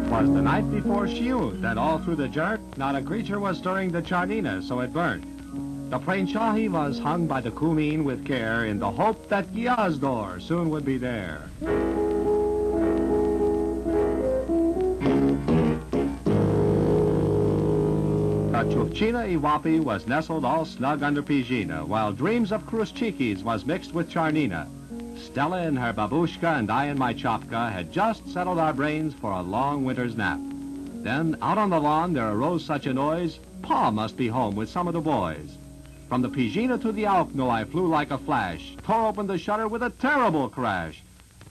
'Twas the night before Shiut that all through the jerk not a creature was stirring the charnina, so it burnt. The plain shahi was hung by the kumeen with care in the hope that Gwiazdor soon would be there. The Chufchina Iwapi was nestled all snug under Pijina, while dreams of Kruschikis was mixed with charnina. Stella in her babushka and I in my chopka had just settled our brains for a long winter's nap. Then, out on the lawn, there arose such a noise, Pa must be home with some of the boys. From the Pijina to the Aukno I flew like a flash, tore open the shutter with a terrible crash.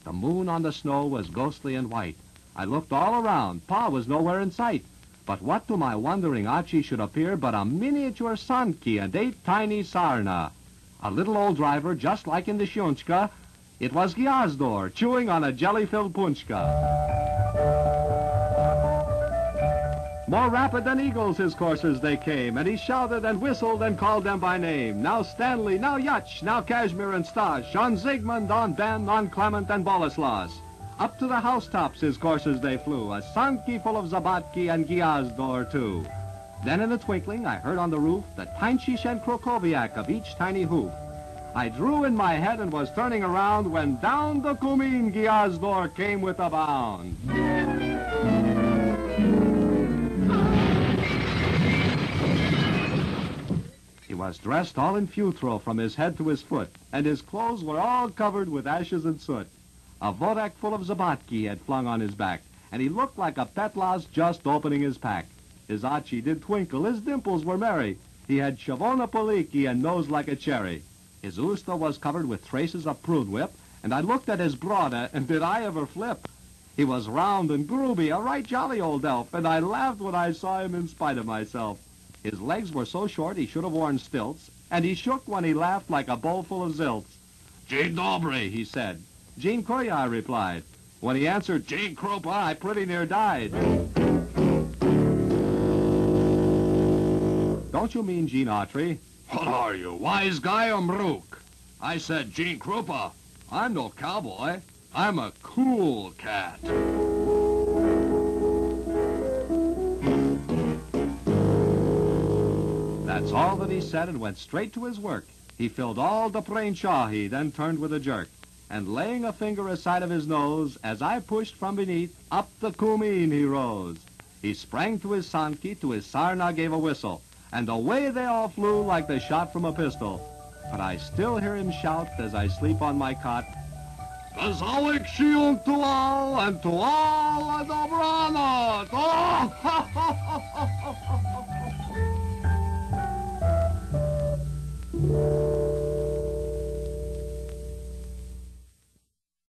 The moon on the snow was ghostly and white. I looked all around. Pa was nowhere in sight. But what to my wondering Achi should appear but a miniature Sanki and 8 tiny Sarna. A little old driver just like in the Shunchka. It was Gwiazdor, chewing on a jelly-filled punchka. More rapid than eagles his coursers they came, and he shouted and whistled and called them by name. Now Stanley, now Yutch, now Kashmir and Stash, on Zygmunt, on Ben, on Clement and Boleslaus. Up to the housetops his coursers they flew, a Sanki full of Zabatki and Gwiazdor too. Then in a twinkling I heard on the roof the Tainchish and Krokoviak of each tiny hoof. I drew in my head and was turning around when down the Kumin Gwiazdor came with a bound. He was dressed all in futro from his head to his foot, and his clothes were all covered with ashes and soot. A vodak full of Zabatki had flung on his back, and he looked like a petlas just opening his pack. His Achi did twinkle, his dimples were merry. He had Shavona Poliki and nose like a cherry. His usta was covered with traces of prune whip, and I looked at his broda, and did I ever flip? He was round and grooby, a right jolly old elf, and I laughed when I saw him in spite of myself. His legs were so short he should have worn stilts, and he shook when he laughed like a bowl full of zilts. "Dzień dobry," he said. "Dzień Korea," I replied. When he answered, "Dzień Krupa," I pretty near died. Don't you mean Gene Autry? What are you, wise guy or mrook? I said Gene Krupa. I'm no cowboy. I'm a cool cat. That's all that he said and went straight to his work. He filled all the plain shahi, then turned with a jerk. And laying a finger aside of his nose, as I pushed from beneath, up the kumeen he rose. He sprang to his sanki, to his sarna gave a whistle, and away they all flew like the shot from a pistol. But I still hear him shout as I sleep on my cot, "Gazalik shield to all, and to all a dobranoc! Oh, ha, ha, ha,